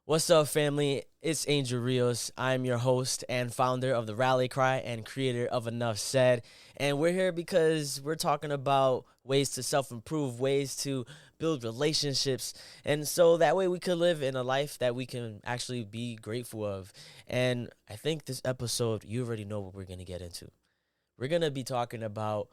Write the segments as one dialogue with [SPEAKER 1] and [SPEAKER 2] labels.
[SPEAKER 1] What's up, family? It's Angel Rios. I'm your host and founder of the Rally Cry and creator of Enough Said. And we're here because we're talking about ways to self improve, ways to build relationships. And so that way we could live in a life that we can actually be grateful of. And I think this episode, you already know what we're going to get into. We're going to be talking about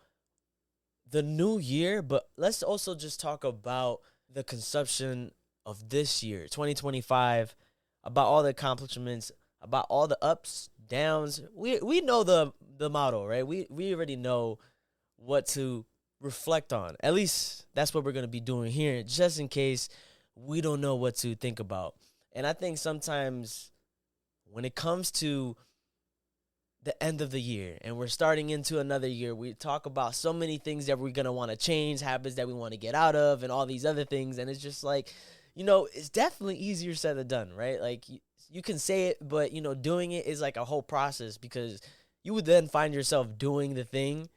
[SPEAKER 1] the new year, but let's also just talk about the consumption of this year, 2025, about all the accomplishments, about all the ups, downs. We know the motto, right? We already know what to reflect on. At least that's what we're going to be doing here, just in case we don't know what to think about. And I think sometimes when it comes to the end of the year and we're starting into another year, we talk about so many things that we're going to want to change, habits that we want to get out of, and all these other things. And it's just like, it's definitely easier said than done, right? Like you can say it, but doing it is like a whole process, because you would then find yourself doing the thing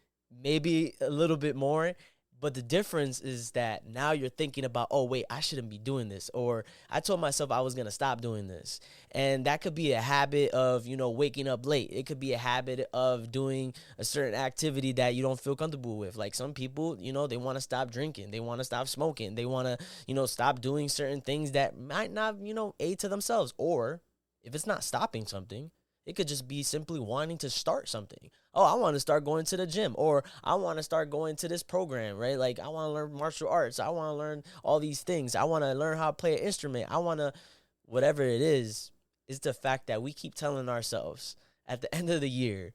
[SPEAKER 1] maybe a little bit more. But the difference is that now you're thinking about, oh, wait, I shouldn't be doing this. Or I told myself I was going to stop doing this. And that could be a habit of, waking up late. It could be a habit of doing a certain activity that you don't feel comfortable with. Like some people, they want to stop drinking. They want to stop smoking. They want to, stop doing certain things that might not, aid to themselves. Or if it's not stopping something, it could just be simply wanting to start something. Oh, I want to start going to the gym, or I want to start going to this program, right? Like I want to learn martial arts. I want to learn all these things. I want to learn how to play an instrument. I want to, whatever it is the fact that we keep telling ourselves at the end of the year,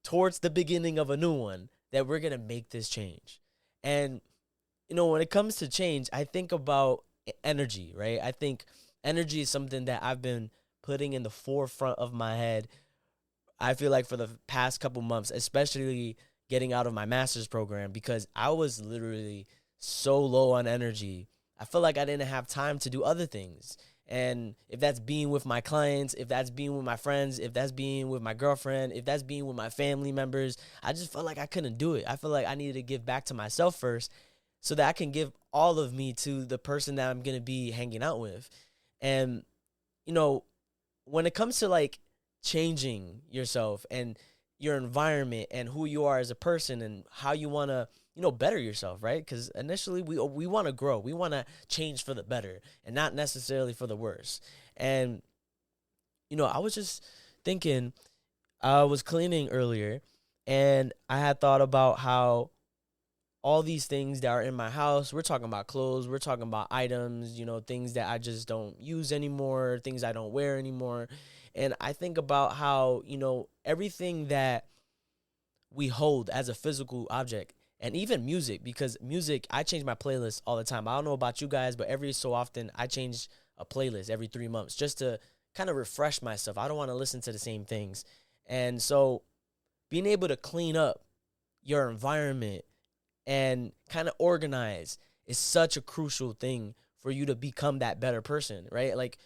[SPEAKER 1] towards the beginning of a new one, that we're going to make this change. And, when it comes to change, I think about energy, right? I think energy is something that I've been putting in the forefront of my head, I feel like, for the past couple months, especially getting out of my master's program, because I was literally so low on energy. I feel like I didn't have time to do other things. And if that's being with my clients, if that's being with my friends, if that's being with my girlfriend, if that's being with my family members, I just felt like I couldn't do it. I feel like I needed to give back to myself first so that I can give all of me to the person that I'm going to be hanging out with. And, when it comes to like changing yourself and your environment and who you are as a person and how you want to, better yourself, right? Because initially we want to grow. We want to change for the better and not necessarily for the worse. And, I was just thinking, I was cleaning earlier and I had thought about how all these things that are in my house, we're talking about clothes, we're talking about items, things that I just don't use anymore, things I don't wear anymore. And I think about how, everything that we hold as a physical object, and even music, because music, I change my playlist all the time. I don't know about you guys, but every so often I change a playlist every 3 months just to kind of refresh myself. I don't want to listen to the same things. And so being able to clean up your environment and kind of organize is such a crucial thing for you to become that better person, right? Like,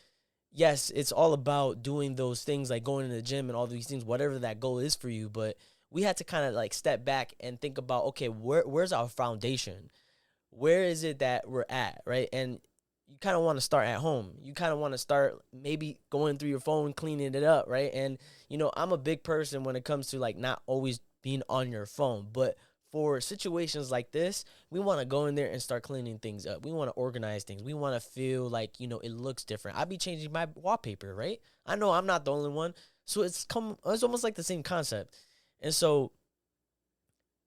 [SPEAKER 1] yes, it's all about doing those things like going to the gym and all these things, whatever that goal is for you. But we had to kind of like step back and think about, okay, where's our foundation? Where is it that we're at, right? And you kind of want to start at home. You kind of want to start maybe going through your phone, cleaning it up, right? And, I'm a big person when it comes to like not always being on your phone, but for situations like this, we want to go in there and start cleaning things up. We want to organize things. We want to feel like, it looks different. I'll be changing my wallpaper, right? I know I'm not the only one. So it's almost like the same concept. And so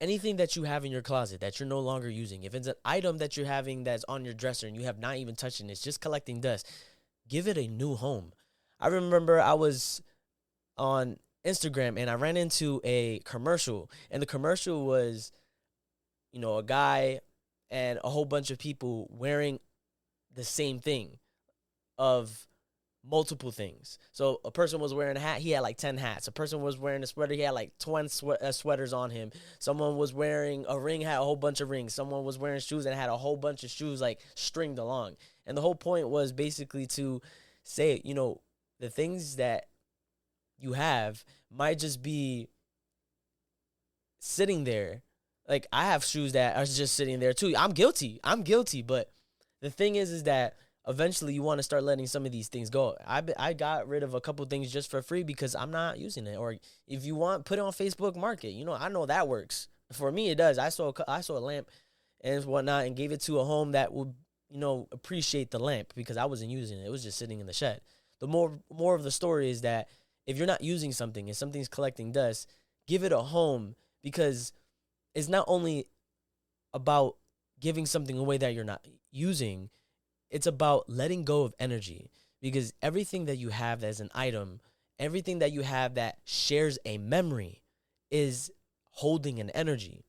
[SPEAKER 1] anything that you have in your closet that you're no longer using, if it's an item that you're having that's on your dresser and you have not even touched it, it's just collecting dust, give it a new home. I remember I was on Instagram and I ran into a commercial, and the commercial was, a guy and a whole bunch of people wearing the same thing of multiple things. So a person was wearing a hat, he had like 10 hats. A person was wearing a sweater, he had like 20 sweaters on him. Someone was wearing a ring, had a whole bunch of rings. Someone was wearing shoes and had a whole bunch of shoes like stringed along. And the whole point was basically to say, the things that you have might just be sitting there. Like, I have shoes that are just sitting there too. I'm guilty. But the thing is that eventually you want to start letting some of these things go. I got rid of a couple things just for free because I'm not using it. Or if you want, put it on Facebook Market. I know that works. For me, it does. I saw a lamp and whatnot and gave it to a home that would, appreciate the lamp because I wasn't using it. It was just sitting in the shed. The more of the story is that if you're not using something and something's collecting dust, give it a home, because it's not only about giving something away that you're not using, it's about letting go of energy, because everything that you have as an item, everything that you have that shares a memory is holding an energy.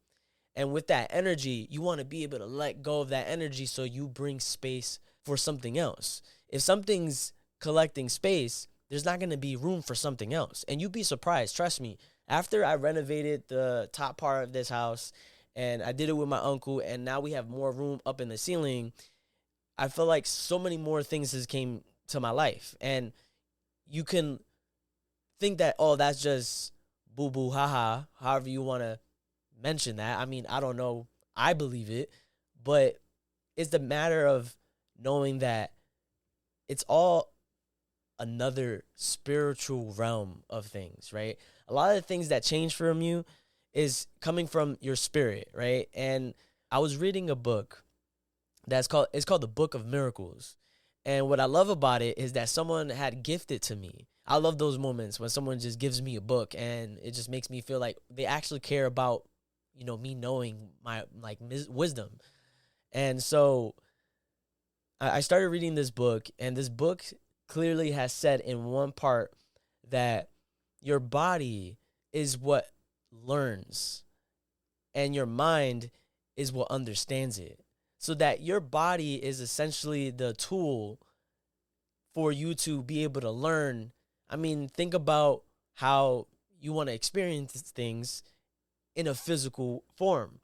[SPEAKER 1] And with that energy, you want to be able to let go of that energy so you bring space for something else. If something's collecting space, there's not going to be room for something else. And you'd be surprised, trust me. After I renovated the top part of this house, and I did it with my uncle, and now we have more room up in the ceiling, I feel like so many more things has came to my life. And you can think that, oh, that's just boo-boo, haha, however you want to mention that. I mean, I don't know. I believe it. But it's the matter of knowing that it's all another spiritual realm of things, right? A lot of the things that change from you is coming from your spirit, right? And I was reading a book it's called the Book of Miracles. And what I love about it is that someone had gifted to me. I love those moments when someone just gives me a book and it just makes me feel like they actually care about, me knowing my wisdom. And so I started reading this book, and this book clearly has said in one part that your body is what learns and your mind is what understands it. So that your body is essentially the tool for you to be able to learn. I mean, think about how you want to experience things in a physical form.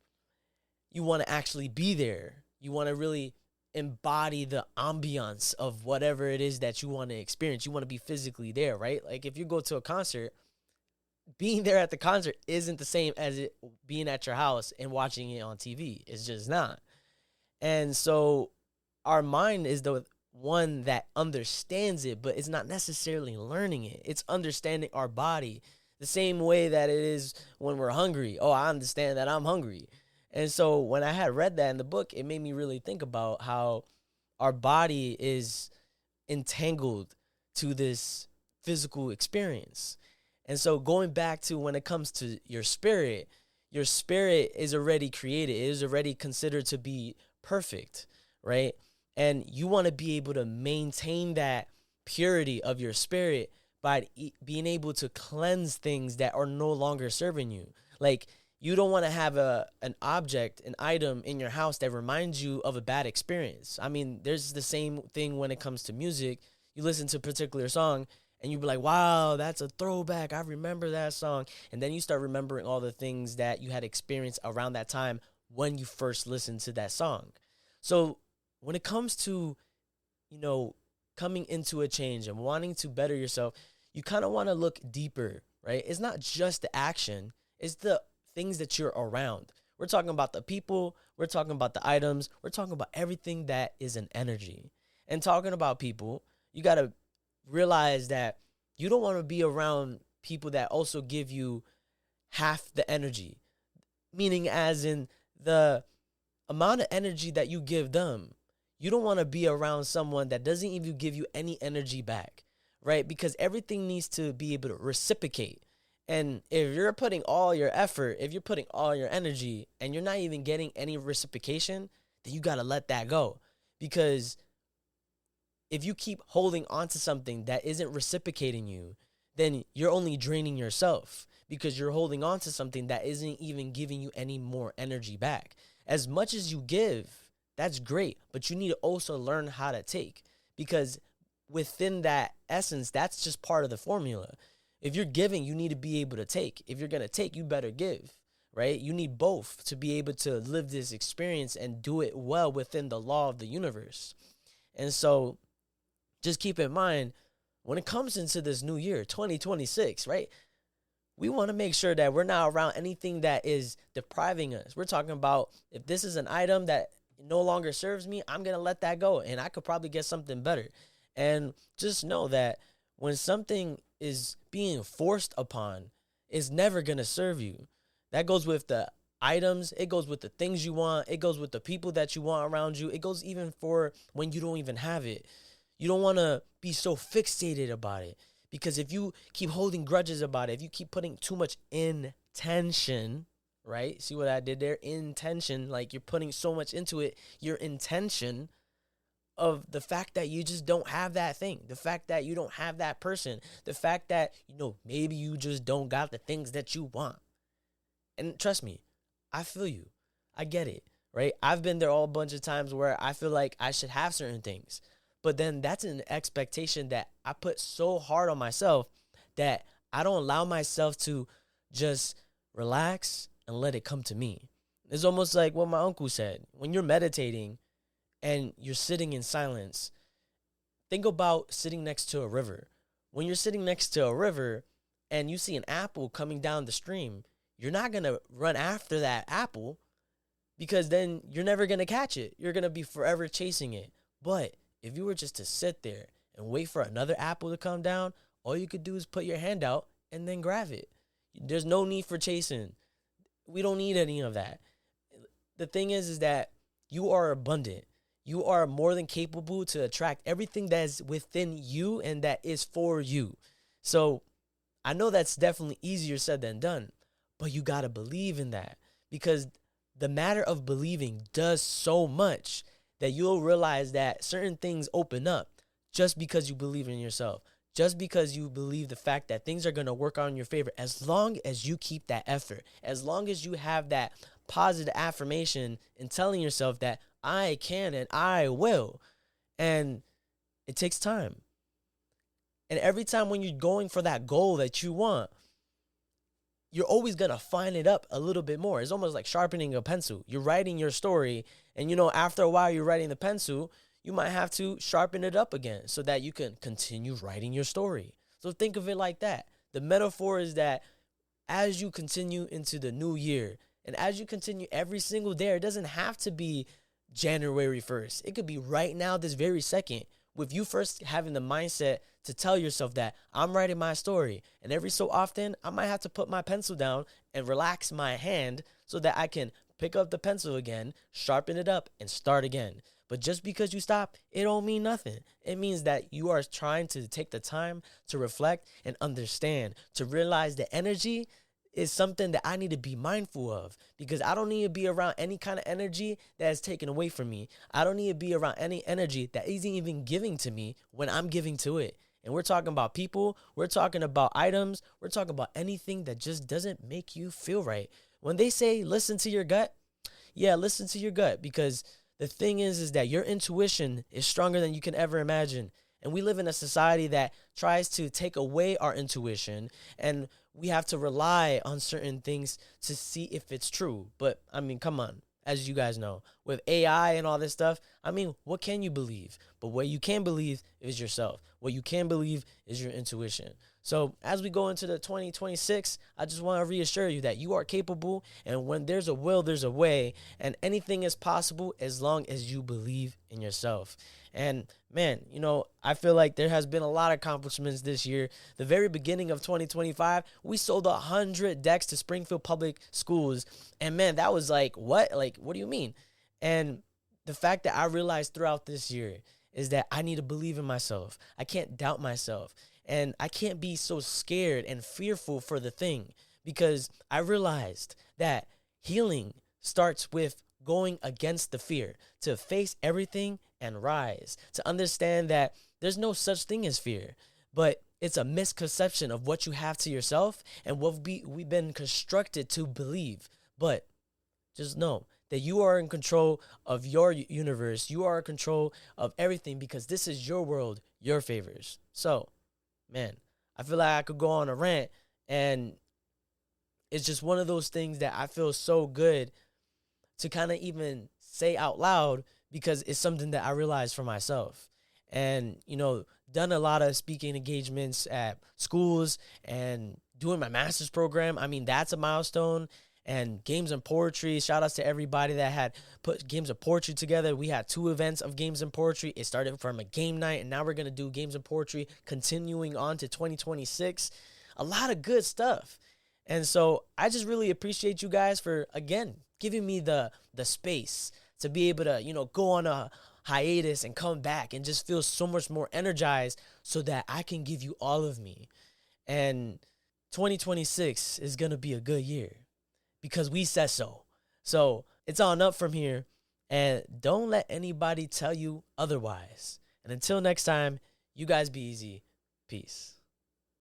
[SPEAKER 1] You want to actually be there. You want to really embody the ambiance of whatever it is that you want to experience. You want to be physically there, right? Like if you go to a concert, being there at the concert isn't the same as it being at your house and watching it on TV. It's just not. And so our mind is the one that understands it, but it's not necessarily learning it. It's understanding our body the same way that it is when we're hungry. Oh, I understand that I'm hungry. And so when I had read that in the book, it made me really think about how our body is entangled to this physical experience. And so going back to when it comes to your spirit is already created. It is already considered to be perfect, right? And you want to be able to maintain that purity of your spirit by being able to cleanse things that are no longer serving you. Like, you don't want to have an object, an item in your house that reminds you of a bad experience. I mean, there's the same thing when it comes to music. You listen to a particular song and you be like, wow, that's a throwback. I remember that song. And then you start remembering all the things that you had experienced around that time when you first listened to that song. So when it comes to, coming into a change and wanting to better yourself, you kind of want to look deeper, right? It's not just the action. It's the things that you're around. We're talking about the people. We're talking about the items. We're talking about everything that is an energy. And talking about people, you got to realize that you don't want to be around people that also give you half the energy, meaning as in the amount of energy that you give them. You don't want to be around someone that doesn't even give you any energy back, right? Because everything needs to be able to reciprocate. And if you're putting all your effort, if you're putting all your energy and you're not even getting any reciprocation, then you got to let that go. Because if you keep holding on to something that isn't reciprocating you, then you're only draining yourself, because you're holding on to something that isn't even giving you any more energy back. As much as you give, that's great, but you need to also learn how to take, because within that essence, that's just part of the formula. If you're giving, you need to be able to take. If you're going to take, you better give, right? You need both to be able to live this experience and do it well within the law of the universe. And so just keep in mind, when it comes into this new year, 2026, right? We want to make sure that we're not around anything that is depriving us. We're talking about if this is an item that no longer serves me, I'm going to let that go and I could probably get something better. And just know that when something is being forced upon, it's never going to serve you. That goes with the items, it goes with the things you want, it goes with the people that you want around you, it goes even for when you don't even have it. You don't want to be so fixated about it, because if you keep holding grudges about it, if you keep putting too much intention, right? See what I did there? Intention, like you're putting so much into it, your intention of the fact that you just don't have that thing, the fact that you don't have that person, the fact that, maybe you just don't got the things that you want. And trust me, I feel you. I get it, right? I've been there all a bunch of times where I feel like I should have certain things. But then that's an expectation that I put so hard on myself that I don't allow myself to just relax and let it come to me. It's almost like what my uncle said. When you're meditating and you're sitting in silence, think about sitting next to a river. When you're sitting next to a river and you see an apple coming down the stream, you're not going to run after that apple, because then you're never going to catch it. You're going to be forever chasing it. But if you were just to sit there and wait for another apple to come down, all you could do is put your hand out and then grab it. There's no need for chasing. We don't need any of that. The thing is that you are abundant. You are more than capable to attract everything that is within you and that is for you. So I know that's definitely easier said than done, but you got to believe in that, because the matter of believing does so much that you'll realize that certain things open up just because you believe in yourself, just because you believe the fact that things are going to work out in your favor, as long as you keep that effort, as long as you have that positive affirmation and telling yourself that I can and I will. And it takes time. And every time when you're going for that goal that you want, you're always going to fine it up a little bit more. It's almost like sharpening a pencil. You're writing your story, and after a while you're writing the pencil, you might have to sharpen it up again so that you can continue writing your story. So think of it like that. The metaphor is that as you continue into the new year, and as you continue every single day, it doesn't have to be January 1st. It could be right now, this very second, with you first having the mindset to tell yourself that I'm writing my story. And every so often, I might have to put my pencil down and relax my hand so that I can pick up the pencil again, sharpen it up, and start again. But just because you stop, it don't mean nothing. It means that you are trying to take the time to reflect and understand, to realize the energy is something that I need to be mindful of, because I don't need to be around any kind of energy that is taken away from me. I don't need to be around any energy that isn't even giving to me when I'm giving to it. And we're talking about people, we're talking about items, we're talking about anything that just doesn't make you feel right. When they say listen to your gut, yeah, listen to your gut, because the thing is that your intuition is stronger than you can ever imagine. And we live in a society that tries to take away our intuition, and we have to rely on certain things to see if it's true. But I mean, come on, as you guys know, with AI and all this stuff, I mean, what can you believe? But what you can believe is yourself. What you can believe is your intuition. So as we go into the 2026, I just want to reassure you that you are capable, and when there's a will, there's a way, and anything is possible as long as you believe in yourself. And man, I feel like there has been a lot of accomplishments this year. The very beginning of 2025, we sold 100 decks to Springfield Public Schools. And man, that was like, what? Like, what do you mean? And the fact that I realized throughout this year is that I need to believe in myself. I can't doubt myself. And I can't be so scared and fearful for the thing, because I realized that healing starts with going against the fear, to face everything and rise, to understand that there's no such thing as fear, but it's a misconception of what you have to yourself and what we've been constructed to believe. But just know that you are in control of your universe. You are in control of everything, because this is your world, your favors. So, man, I feel like I could go on a rant, and it's just one of those things that I feel so good to kind of even say out loud, because it's something that I realized for myself. And, done a lot of speaking engagements at schools and doing my master's program. I mean, that's a milestone. and games and poetry. Shout outs to everybody that had put games of poetry together. We had 2 events of games and poetry. It started from a game night, and now we're going to do games and poetry continuing on to 2026. A lot of good stuff. And so I just really appreciate you guys for, again, giving me the space to be able to, go on a hiatus and come back and just feel so much more energized so that I can give you all of me. And 2026 is going to be a good year because we said so. So it's on up from here, and don't let anybody tell you otherwise. And until next time, you guys be easy. Peace.